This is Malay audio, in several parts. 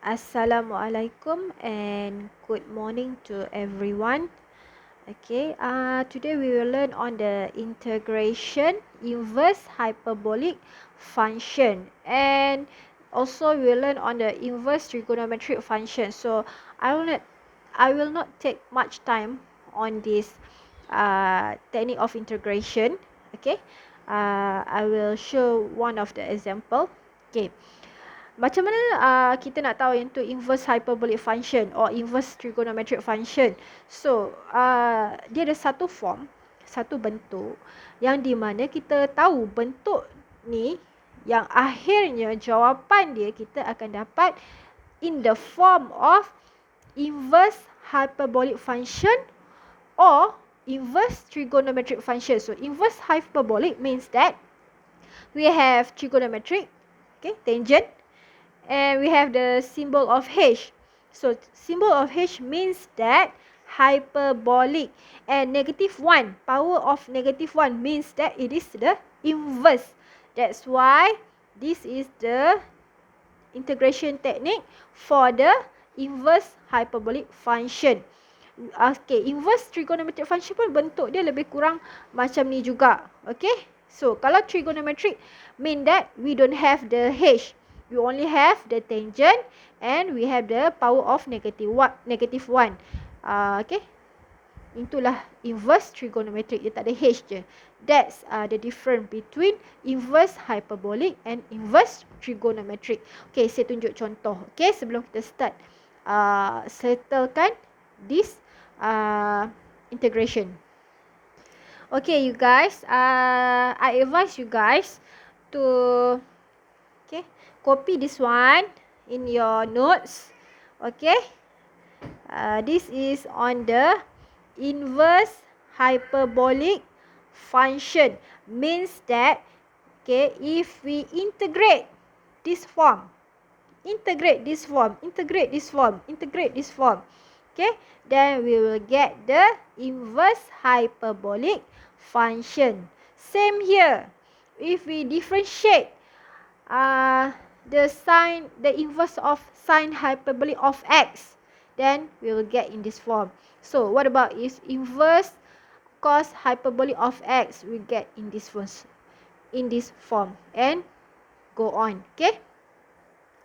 Assalamualaikum and good morning to everyone. Okay, today we will learn on the integration inverse hyperbolic function, and also we will learn on the inverse trigonometric function. So I will not take much time on this technique of integration. Okay, I will show one of the example. Okay. Macam mana kita nak tahu yang tu inverse hyperbolic function or inverse trigonometric function? So, dia ada satu form, satu bentuk yang di mana kita tahu bentuk ni yang akhirnya jawapan dia kita akan dapat in the form of inverse hyperbolic function or inverse trigonometric function. So, inverse hyperbolic means that we have trigonometric, okay, tangent, and we have the symbol of H. So symbol of H means that hyperbolic, and -1, power of -1 means that it is the inverse. That's why this is the integration technique for the inverse hyperbolic function. Okay, inverse trigonometric function pun bentuk dia lebih kurang macam ni juga. Okay, so kalau trigonometric mean that we don't have the H. We only have the tangent and we have the power of -1. Okay. Itulah inverse trigonometric. Dia tak ada H je. That's the difference between inverse hyperbolic and inverse trigonometric. Okay, saya tunjuk contoh. Okay, sebelum kita start settlekan this integration. Okay, you guys. I advise you guys to copy this one in your notes. Okay, this is on the inverse hyperbolic function. Means that, okay, if we integrate this form, integrate this form, okay, then we will get the inverse hyperbolic function. Same here. If we differentiate the inverse of sine hyperbolic of x, then we will get in this form. So what about is inverse cos hyperbolic of x? We get in this form and go on. Okay,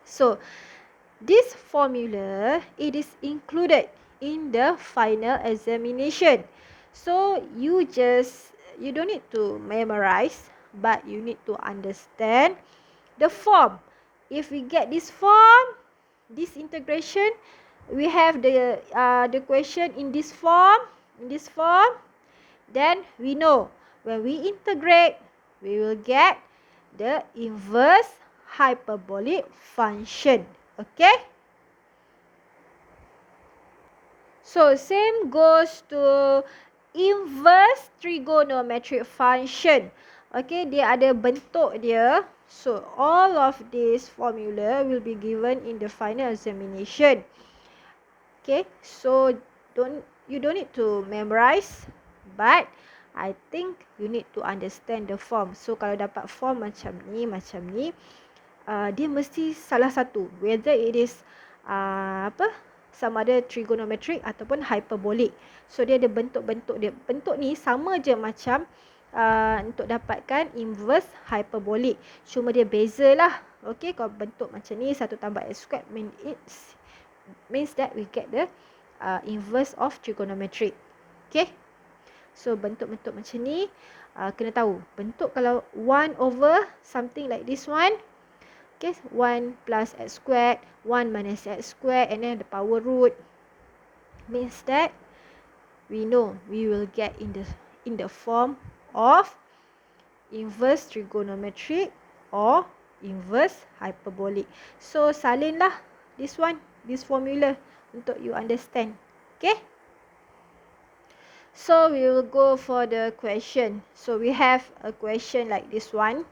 so this formula, it is included in the final examination. So you don't need to memorize, but you need to understand the form. If we get this form, this integration, we have the question in this form, then we know when we integrate, we will get the inverse hyperbolic function. Okay, so same goes to inverse trigonometric function. Okay, dia ada bentuk dia. So all of this formula will be given in the final examination. Okay, so you don't need to memorize, but I think you need to understand the form. So kalau dapat form macam ni, dia mesti salah satu, whether it is sama ada trigonometric ataupun hyperbolic. So dia ada bentuk-bentuk dia. Bentuk ni sama je macam untuk dapatkan inverse hyperbolic, cuma dia bezalah. Okay, kalau bentuk macam ni 1 tambah x squared means that we get the inverse of trigonometric. Okay, so bentuk-bentuk macam ni kena tahu. Bentuk kalau 1 over something like this one, okay, 1 plus x squared, 1 minus x squared, and then the power root, means that we know we will get in the form of inverse trigonometric or inverse hyperbolic. So salinlah this formula untuk you understand. Okay, so we will go for the question. So we have a question like this one.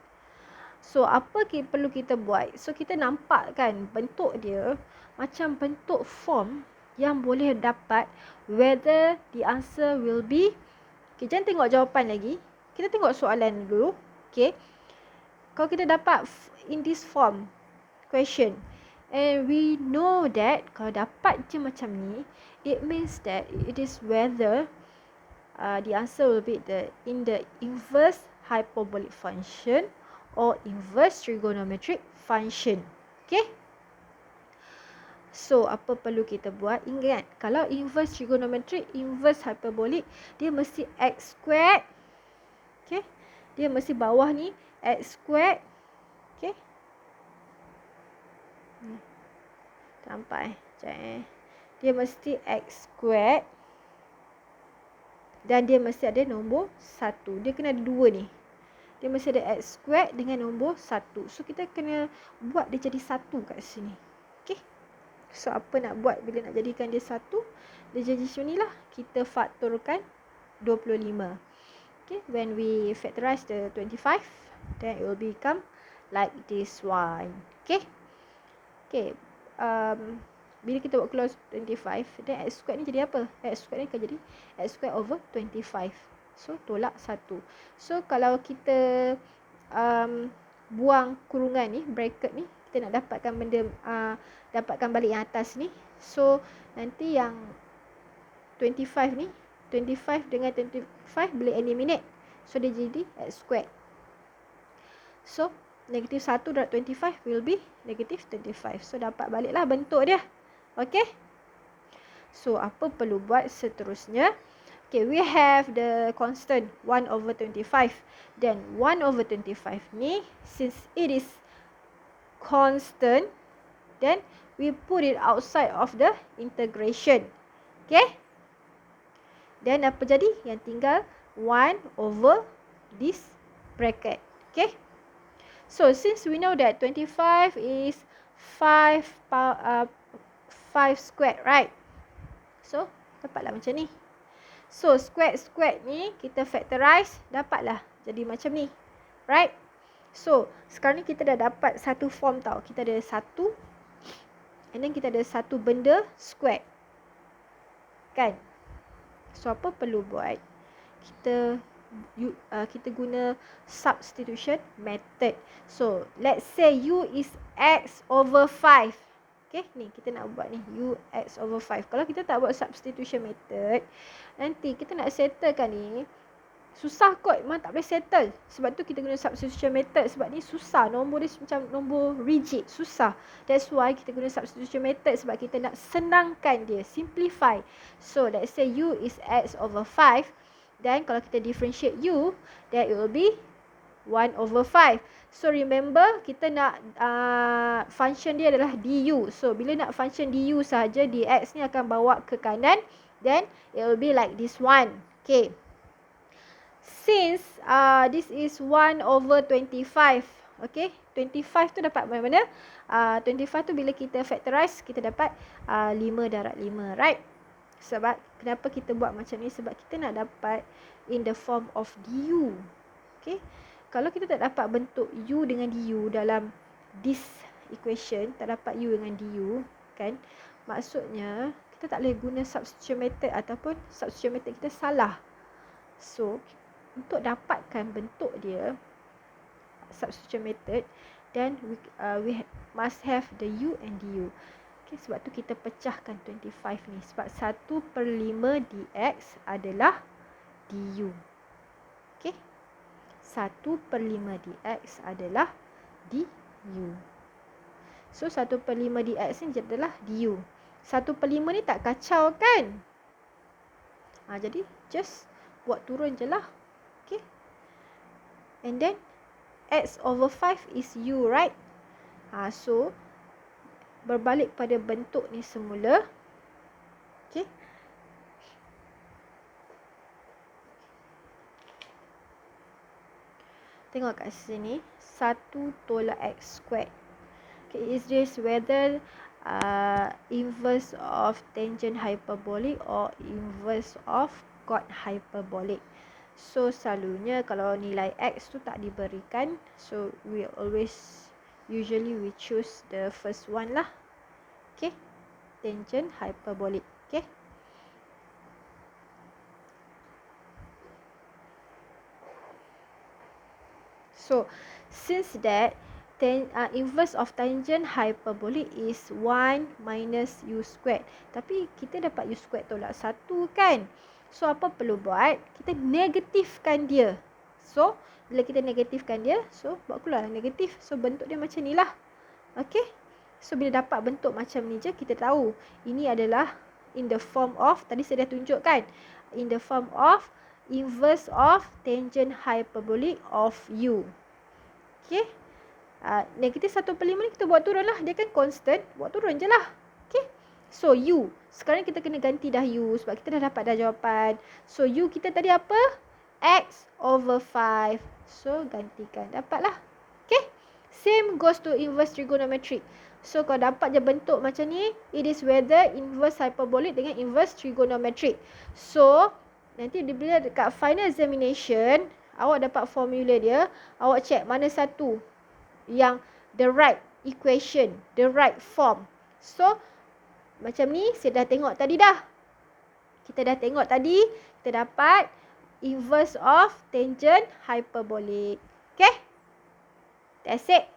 So apa perlu kita buat? So kita nampak kan bentuk dia macam bentuk form yang boleh dapat whether the answer will be, okay, jangan tengok jawapan lagi, kita tengok soalan dulu. Okay, kalau kita dapat in this form question, And we know that kalau dapat je macam ni, it means that it is whether the answer will be in the inverse hyperbolic function or inverse trigonometric function. Okay? So, apa perlu kita buat? Ingat, kalau inverse trigonometric, inverse hyperbolic, dia mesti x squared. Okay? Dia mesti bawah ni x squared. Okay? Nampak Sekejap Dia mesti x squared. Dan dia mesti ada nombor 1. Dia kena ada 2 ni. Dia mesti ada x squared dengan nombor 1. So, kita kena buat dia jadi 1 kat sini. Okay. So, apa nak buat bila nak jadikan dia 1? Dia jadi macam ni lah. Kita faktorkan 25. Okay. When we factorize the 25, then it will become like this one. Okay. Okay. Bila kita buat close 25, then x squared ni jadi apa? X squared ni akan jadi x squared over 25. So, tolak 1. So, kalau kita buang kurungan ni, bracket ni, kita nak dapatkan benda, dapatkan balik yang atas ni. So, nanti yang 25 ni, 25 dengan 25 boleh eliminate. So, dia jadi x squared. So, negative 1 darab 25 will be negative 25. So, dapat baliklah bentuk dia. Okay. So, apa perlu buat seterusnya? Okay, we have the constant 1 over 25. Then, 1 over 25 ni, since it is constant, then we put it outside of the integration. Okay. Then, apa jadi? Yang tinggal 1 over this bracket. Okay. So, since we know that 25 is 5 squared, right? So, dapatlah macam ni. So, squared ni kita factorize, dapatlah jadi macam ni. Right? So, sekarang ni kita dah dapat satu form tau. Kita ada satu, and then kita ada satu benda squared. Kan? So, apa perlu buat? Kita guna substitution method. So, let's say U is X over 5. Okay, ni kita nak buat ni U X over 5. Kalau kita tak buat substitution method, nanti kita nak settlekan ni susah kot, memang tak boleh settle. Sebab tu kita guna substitution method. Sebab ni susah, nombor dia macam nombor rigid, susah. That's why kita guna substitution method, sebab kita nak senangkan dia, simplify. So, let's say U is X over 5. Then, kalau kita differentiate U, then it will be 1 over 5. So, remember, kita nak function dia adalah du. So, bila nak function du sahaja, dx ni akan bawa ke kanan. Then, it will be like this one. Okay. Since this is 1 over 25. Okay. 25 tu dapat mana-mana? 25 tu bila kita factorize, kita dapat 5 darab 5. Right? Sebab, kenapa kita buat macam ni? Sebab kita nak dapat in the form of du. Okay. Kalau kita tak dapat bentuk u dengan du dalam this equation, tak dapat u dengan du, kan? Maksudnya, kita tak boleh guna substitution method ataupun substitution method kita salah. So, untuk dapatkan bentuk dia, substitution method, then we must have the u and du. Okay, sebab tu kita pecahkan 25 ni. Sebab 1/5 dx adalah du. Okay. 1/5 dx adalah du. So, 1/5 dx ni adalah du. 1/5 ni tak kacau kan? Jadi, just buat turun je lah. Okay. And then, x over 5 is u, right? So, berbalik pada bentuk ni semula. Okay. Tengok kat sini, 1 tolak x squared. Okay, is this whether inverse of tangent hyperbolic or inverse of cot hyperbolic? So, selalunya kalau nilai x tu tak diberikan, so we usually we choose the first one lah. Okay, tangent hyperbolic. Okay. So, since that inverse of tangent hyperbolic is 1 minus u squared. Tapi kita dapat u squared tolak 1 kan. So apa perlu buat? Kita negatifkan dia. So bila kita negatifkan dia, so buat keluar negatif. So bentuk dia macam ni lah. Okay. So bila dapat bentuk macam ni je, kita tahu ini adalah in the form of, tadi saya dah tunjukkan, in the form of inverse of tangent hyperbolic of u. Okay. Negatif 1/5 ni kita buat turun lah. Dia kan constant. Buat turun je lah. Okay. So, U. Sekarang kita kena ganti dah U. Sebab kita dah dapat dah jawapan. So, U kita tadi apa? X over 5. So, gantikan. Dapatlah. Okay. Same goes to inverse trigonometric. So, kalau dapat je bentuk macam ni, it is whether inverse hyperbolic dengan inverse trigonometric. So, nanti bila dekat final examination, awak dapat formula dia. Awak check mana satu yang the right equation, the right form. So, macam ni saya dah tengok tadi dah. Kita dah tengok tadi, kita dapat inverse of tangent hyperbolic. Okay? That's it.